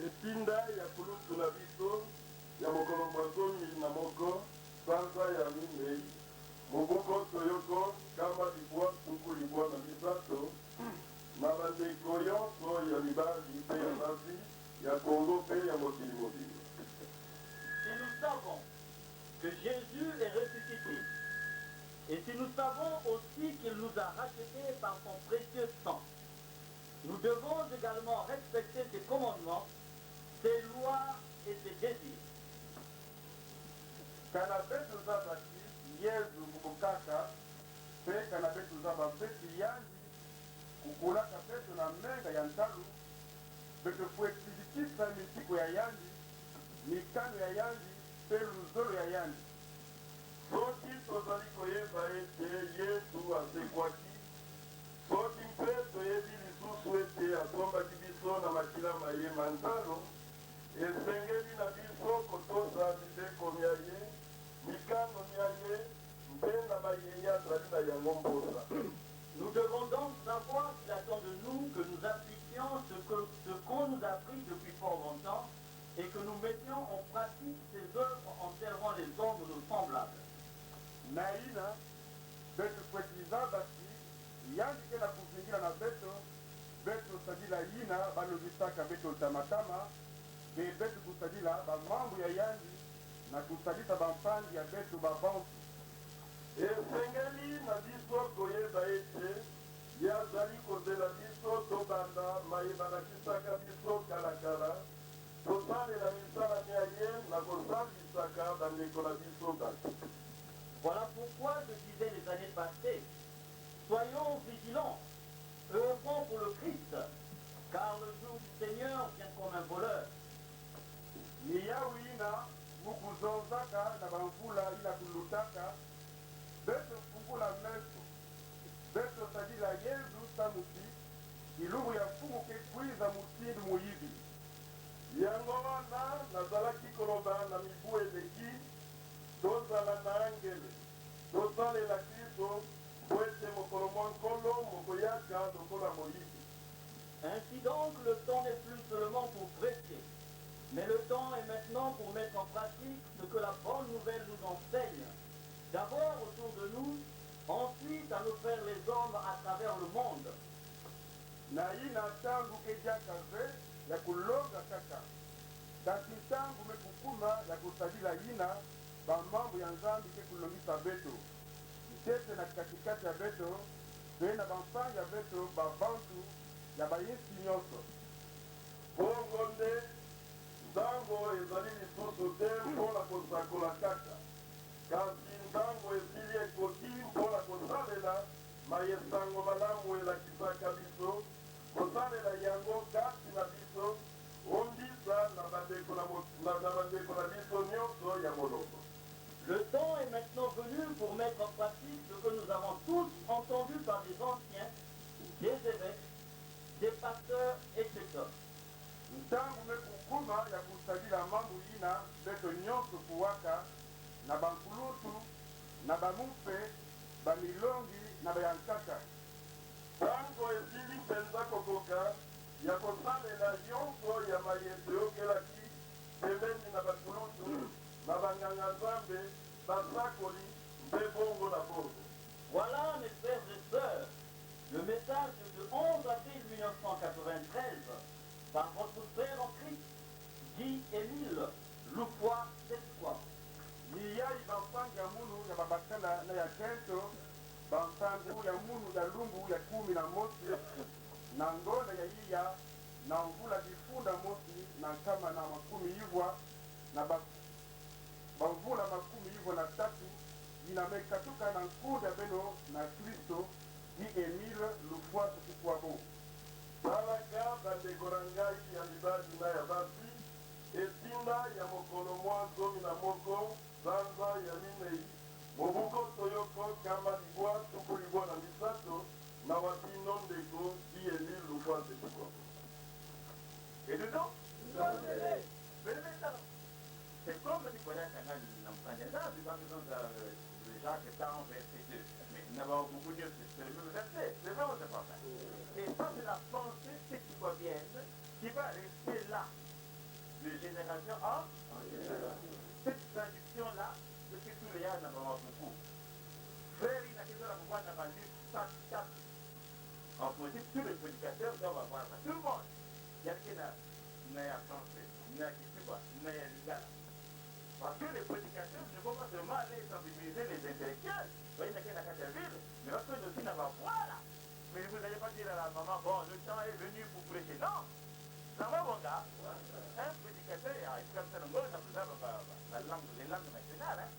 Epinda ya kulutu na biso kana betu za baki yezu mubukaka pe kana betu za babetu yanji kukulaka betu na menga ya ntalu betu kuexidikisa mitiko ya yanji mikano ya yanji pe luzolo ya yanji soki tozali koyeba ete yesu asekwaki soki mpe toyebi lisusu ete atombaki biso na makila mayema ntalo esengeli na biso kotosa mibeko mia ye mikano mia ye mpe na bayeya azali na yango mposa. Nous devons donc savoir qu'il attend de nous que nous appliquions ce qu'on nous a appris depuis fort longtemps et que nous mettions en pratique ces œuvres en servant les hommes nos semblables. naina betu kwetiza basi yanji kena kuzingira na betu sadila yina balobisaka betu tamatama be betu kusadila bamambu ya yanji na kusadisa bampangi ya betu babantu esengeli na biso koyeba ete ye azali kozela biso tobanda mayeba nakisaka biso kalakala tosalela misala mia ye na kosambisaka bandeko na biso bato. Voilà pourquoi je disais les années passées, soyons vigilants, œuvrons pour le Christ, car le jour du Seigneur vient comme un voleur. ni yawu ina mukuzonzaka na bamvula ina kulutaka betu fungula meso betu sadila yezu samusi ilungu ya fungu kekwiza mutindu muyibi yango wana nazalaki koloba na mibu eleki tozala na angele tosalela kristo po ete mokolo mwa nkolo mokoyaka lokola moyibi. Ainsi donc, le temps n'est plus seulement pour prêcher, mais le temps est maintenant pour mettre en pratique ce que la bonne nouvelle nous enseigne. D'abord autour de nous, ensuite à nous faire les hommes à travers le monde. na ina tangu kejakaze ya kulonga kaka kasi tangu mekukuma ya kusadila yina bamambo ya nzambi ke kulongisa beto itete na katikati ya beto pe na bampangi ya beto babantu ya bayinsi nyonso bongo nde ntango ezali lisusu te mpona kosakola kaka kasi ntango esili ekoki mpona kosalela mayesango malamu elakisaka biso kosalela yango kati na biso ondisa na bandeko na biso nyonso ya molongo. Le temps est maintenant venu pour mettre en pratique ce que nous avons tous entendu par des anciens, des évêques, des pasteurs, etc. ntangu mekukuma ya kusadila mambo yina beto nyonso kuwaka na bankulutu na bamupe bamilongi na bayankaka ntango esili mpenza kokoka ya kosalela nyonso ya mayete okelaki pembeni na bakulutu na banganga nzambe basakoli mpe bongo na bongo. Voilà, mes frères et sœurs, le message de 11 avril 1993 par votre frère en Christ, Guy Émile Loufoy Setwa. ni yai bampangi ya munu ya babakala na ya kento bampangi ya munu ya lumbu ya 11 na ngona ya iya na mvula difunda mosi na kama na makumi yivwa na bamvula makumi yivwa na tatu inamekatuka na nkuda beno na Kristo ni Emile Loufoy Setwa. talaka bandeko na ngai ya mibali na ya basi etinda ya mokolo mwa 11 sanza ya minei mobuko toyoko kamba libwa tuku libwa na misato na watino ndeko di Emile Loufoy Setwa. Et dedans, c'est comme Nicolas Canal n'a pas de Jacques 40, verset 2. Mais nous avons beaucoup de c'est le même verset. C'est vrai ou c'est pas vrai? Et ça, c'est la pensée séquoienne qui va rester là, de génération en génération. Cette traduction-là, c'est que tous les gens n'en ont beaucoup. Frère, il a quelque chose à pouvoir n'a pas lu 4. En principe, tous les prédicateurs doivent avoir ça. Tout le monde. Il y a qui n'a français, n'a qui n'a lingala. Parce que les prédicateurs ne vont pas seulement aller sensibiliser les intellectuels. Vous voyez, il y a qui ville, mais lorsque je suis là-bas, voilà. Mais vous n'allez pas dire à la maman, bon, le temps est venu pour prêcher. Non. Ça va, mon gars. Un prédicateur, il y a comme ça, la langue, les langues nationales, hein.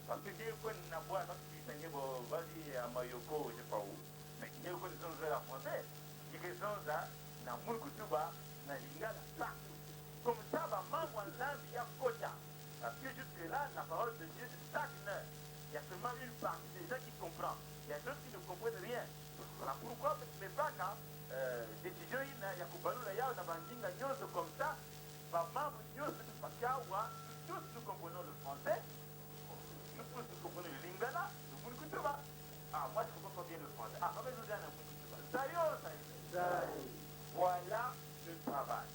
Parce que Dieu connaît la boîte, parce que tu vas-y à Mayoko, je sais pas où. Mais Dieu connaît la française. Il y a des gens là, dans le monde que tu vas, dans l'Ingala, partout. Comme ça, maman, il y a Kota. Parce que jusque-là, la parole de Dieu stagne. Il y a seulement une partie des gens qui comprennent. Il y a d'autres qui ne comprennent rien. Voilà pourquoi, mais pas quand décision, il y a Koubalou, il y a Bandinga, comme ça, maman, tous nous comprenons le français. Nous comprenons le lingala, le Munkutuba. Ah, moi je comprends pas bien le français. Ah, mais nous donne un Munkutuba. Voilà le travail.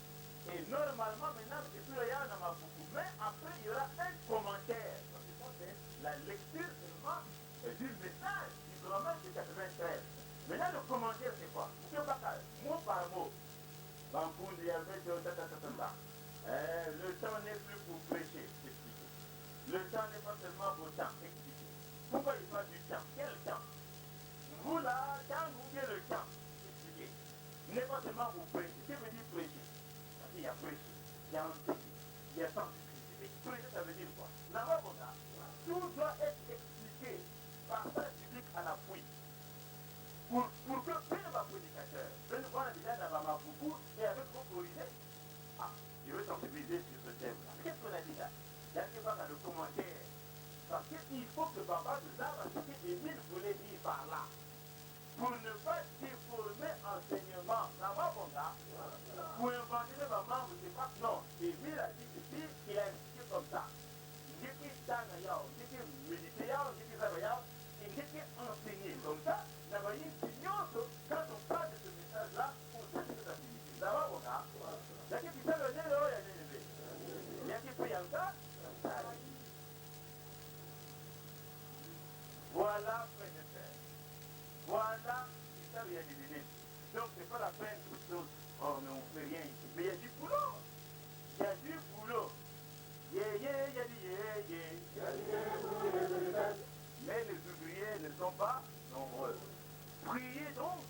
Et normalement, maintenant, c'est plus rien dans ma beaucoup. Mais après, il y aura un commentaire. Donc, c'est la lecture seulement du message du grammaire de 93. Maintenant, le commentaire, c'est quoi? Mot par mot. Le temps n'est plus pour prêcher, expliquer. Le temps n'est pas seulement pour temps, expliquer. Pourquoi il parle du temps? Quel temps? Vous là, quand vous voulez le temps, expliquer. Il n'est pas seulement pour prêcher. Qu'est-ce que veut dire prêcher? Parce qu'il y a prêcher, il y a enseigner, il y a sensibiliser. Mais prêcher, ça veut dire quoi? Là-bas, tout doit être expliqué par ça public à l'appui. Pour que peu de prédicateur, peu de fois déjà dans beaucoup et avec vos corrigés, ah, je veux sensibiliser sur ce thème-là. Qu'est-ce qu'on a dit là? Il y a pas dans le commentaire. Parce qu'il faut que papa nous a ce que Émile voulait dire par là. Pour ne pas déformer enseignement. Ça va, mon gars? Pour inventer le maman, vous ne savez pas. Non, Émile a dit ceci, il a expliqué comme ça. Il dit qu'il t'a médité, il dit qu'il enseigné comme ça. Quand on parle de ce message-là, on sait que ça signifie. Ça va, mon gars? Il y a qui peut le nez, il y a qui peut y encore. Voilà, frère et frère. Voilà, c'est ça, il y a des limites. Donc, c'est pas la peine de chose. Oh, mais on ne fait rien ici. Mais il y a du boulot. Il y a du boulot. Il y a du mais les ouvriers ne sont pas nombreux. Priez donc.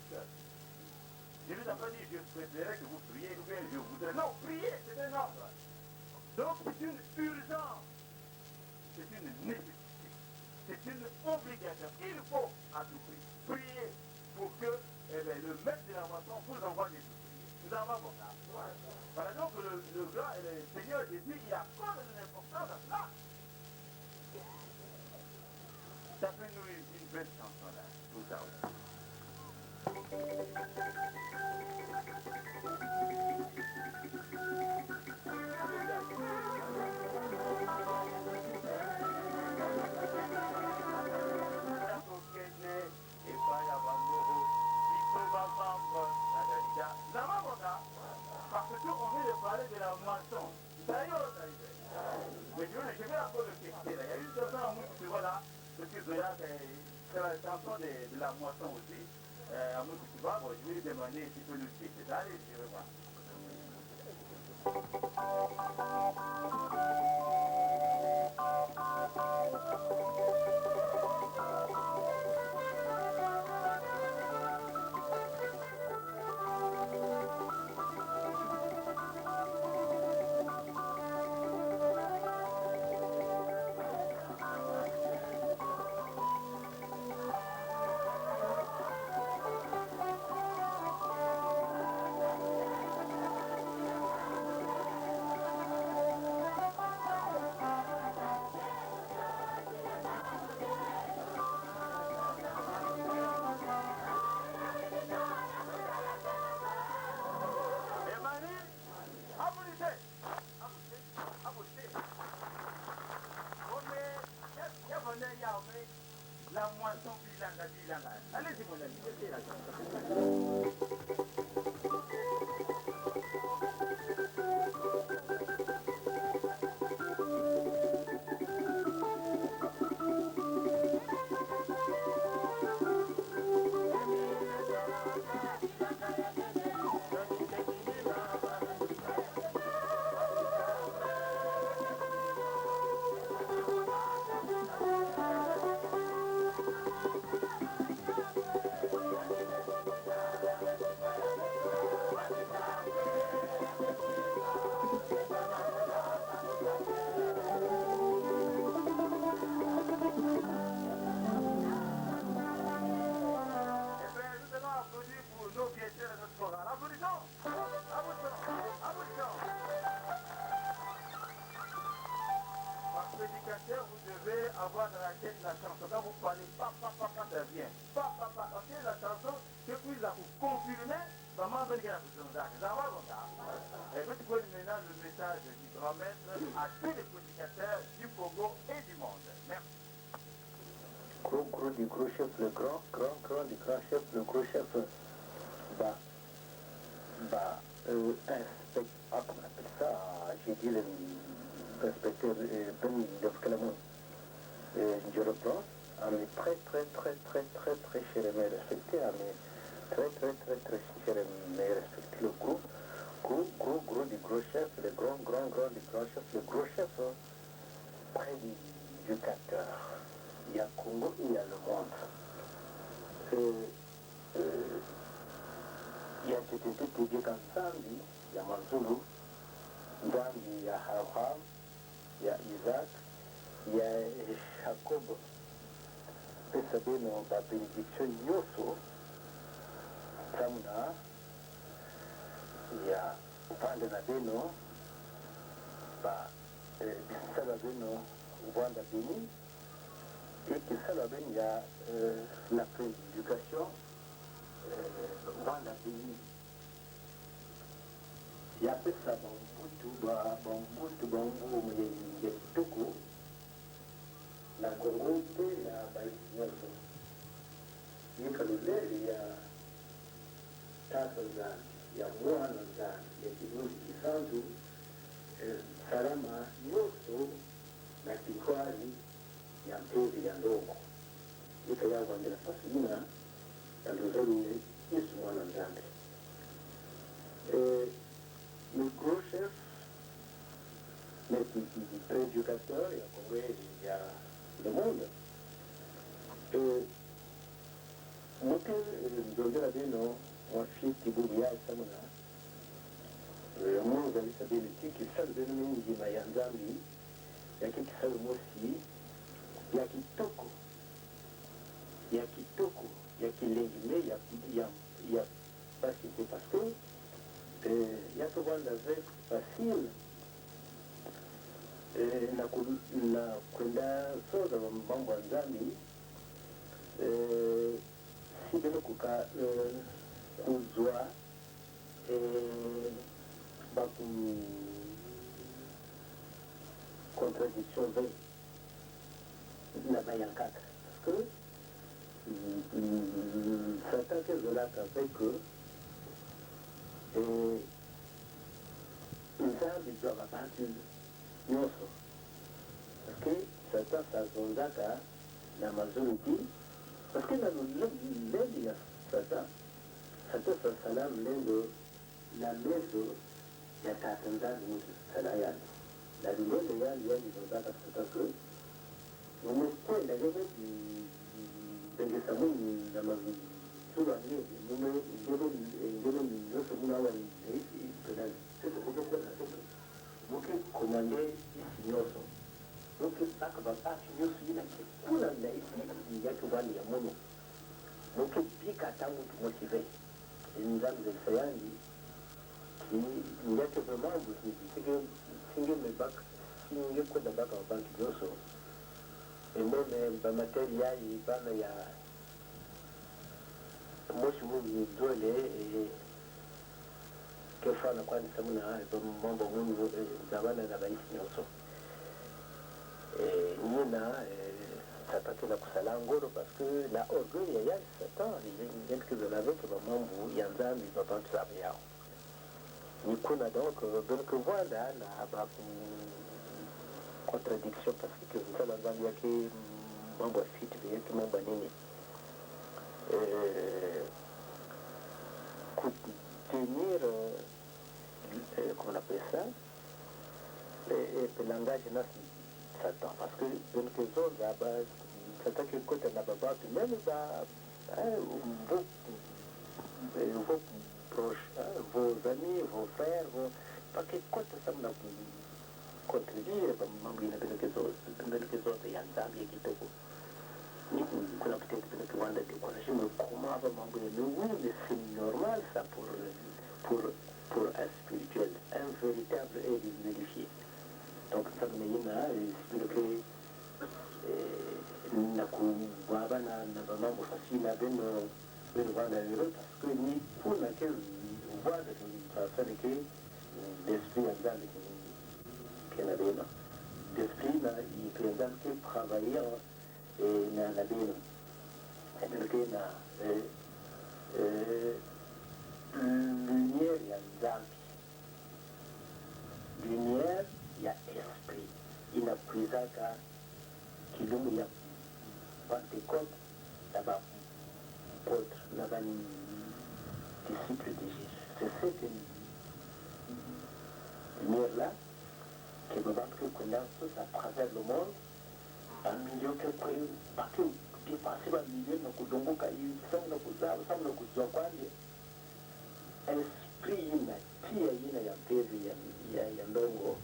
Je ne vous ai pas dit, je préférais que vous priez, ou bien je voudrais. Non, priez, c'est un ordre. Donc, c'est une urgence. C'est une nécessité. C'est une obligation. Il faut à tout prix prier pour que le maître de la moisson vous envoie des ouvriers. Nous avons bon là. Voilà donc le Seigneur Jésus, il accorde de l'importance à cela. Ça fait nous une belle chanson là, tout ça. Parce qu'on vient de parler de la moisson. D'ailleurs, mais je vais encore le texter là. Il y a une personne à moi qui voit là, parce que c'est la chanson de la moisson aussi. À moi qui vois, bon, je vais lui demander s'il peut nous texter. Allez, je vais voir. prédicateur, vous devez avoir dans la tête la chanson. Quand vous parlez, papa, ça vient. Papa, parce que la chanson, que vous la confirmez, maman veut dire la chanson. Ça va comme ça. Et vous pouvez maintenant le message du grand maître à tous les prédicateurs du Congo et du monde. Merci. Gros du gros chef, le grand du grand chef, le gros chef, comment on appelle ça, j'ai dit le inspecteur Ben Dofkalamon. Je reprends, à mes très chers et respectés, à mes très chers et respectés, le gros du gros chef, le grand du grand chef, le gros chef, près du capteur. Il y a Congo, il y a le monde. Il y a Tété Kansambi, il y a Manzulu, Zambi, il y a Abraham, il y a Isaac, il y a Jacob. Vous savez, nous avons bénédiction Nyoso, Samuna, il y a Vandenabeno, Bisalabeno, Vandabini. Et que ça là-bas, il y a la prééducation dans la pays. Il y a ça, la Congo, la Baïsinoso. Il y a Tazan, il y a Mohanazan, il y a Kidouzi Sandu, Salama, Yoso, Nakikwari, ya mpezi ya ndogo ika ya wandela fasilina ya ndozolu Yesu mwana nzambe. Le gros chef, le prédicateur, il y a Congo, il y a le monde. Moke ndongela beno wa fiti bubu ya samuna. Mungu alisabili tiki salu beno mingi ma ya nzambi ya kiki salu mosi ya kitoko, ya kilengime, ya pasité parce que ya souvent avec facile na kwenda soza mambo ya nzambi si beno kuka kuzwa baku contradiction veille là-bas il y a 4. Parce que certains que je l'ai avec eux, ils doivent abattre Nyoso. Parce que certains sont à l'Amazon, parce que dans l'aide, il y a certains salam, la maison, il y a certains salariales. La lumière, il y a des gens que Mwenye la gebe benge samu na mazura ni ngebe nyoso muna wa ni pedal sasa kutoka na sasa muke komande isi nyoso muke baka baba nyoso ina kula na isi yake wali ya mono muke pika tamu tumotive nzangu za sayangi ki ngeke vraiment vous singe me bak singe ko da baka banki nyoso. Et même dans matériel, il y a moi je vous donne et que fois on a quoi de ça mon mambo mon zavana na baisi nyoso et nina ça passe la kusalangoro parce que la orgueil il y a Satan il y a que de la avec mambo il y a nzambi papa tsabe yao ni kuna donc voilà na contradiction parce que ça dans il y a que mambo fit il y a que mambo nini tenir comment on appelle ça le langage na Satan parce que dans que zone là-bas Satan que côté là-bas même vos proches vos amis vos frères parce que côté ça m'a contredire mambo inapendekezwa ya nzambi ya kitoko kuna peut-être que Rwanda de quoi je me comment va mambo ya oui mais c'est normal ça pour un spirituel un véritable et vérifié donc ça me yina c'est que na kuwaba na bamambo fasila beno rwanda lero parce que ni kuna ke voix de personne que l'esprit andale que na beno l'esprit na i pendant que travailler na beno et que na lumière ya nzambi lumière ya esprit inaprizaka kilumu ya Pentecôte na bapôtre na badisciple de Jésus. C'est cette lumière-là qui me va que connaître à travers le monde un milieu que parce que dépasser un milieu na kudongoka hivi sana kuzaa sana kujua kwanje esprit inatia ina ya pevi ya ndongo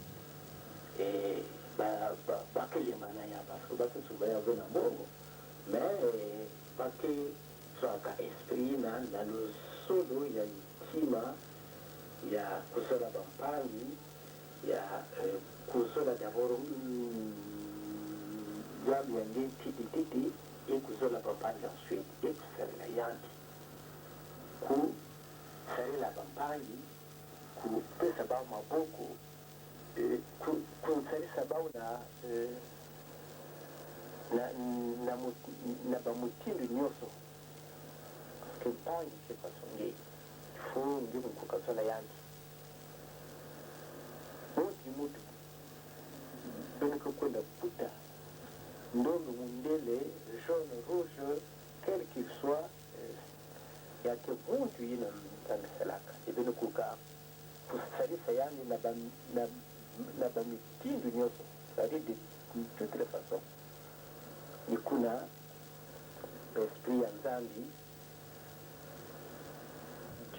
bakele mana ya parce que basi subaya vena mbongo mais bake swaka esprit na lusolo ya itima ya kusola bampangi ya kusola d'abord jabu ya nge titi et kusola bampangi ensuite et kusala la yanki ku sala la bampangi ku pesa ba maboko kunsarisa bao na bamutindo nyonso parce que mpangi se pasonge fo ngi mukukasala yangi mutu beneke kwenda puta ndondo mundele jaune rouge quel qu'il soit yake muntu yina mtamiselaka ibene kuka kusarisa yangi na bamitindo nyonso c'est-à-dire de toutes les façons ni kuna esprit ya nzambi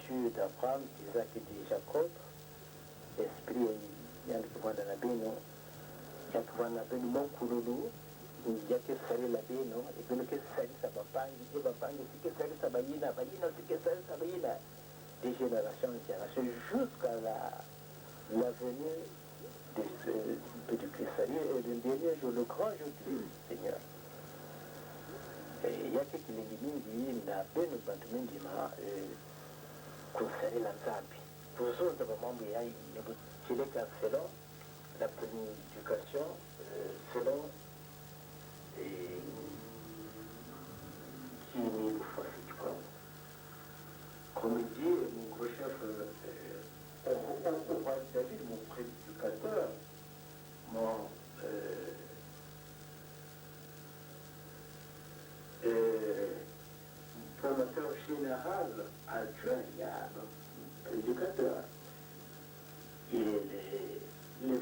Dieu d'Abraham, d'Isaac et de Jacob esprit yandi kuvanda na bino yakuvanda na bino mokululu yake sarila bino ibino ke sarisa bapangi e bapangi sike sarisa bayina sike sarisa bayina de génération en génération jusqu'à la venue du Christ, c'est-à-dire le dernier jour, le grand jour du Seigneur. Il y a quelques légumes qui n'a pas de bâtiment qui m'a concerné la Zambie. Pour ça, il y a selon la planification, selon qui est le facile. Comme dit mon gros chef, on va David, mon prédicateur, mon formateur général adjoint, il y a un prédicateur. Il est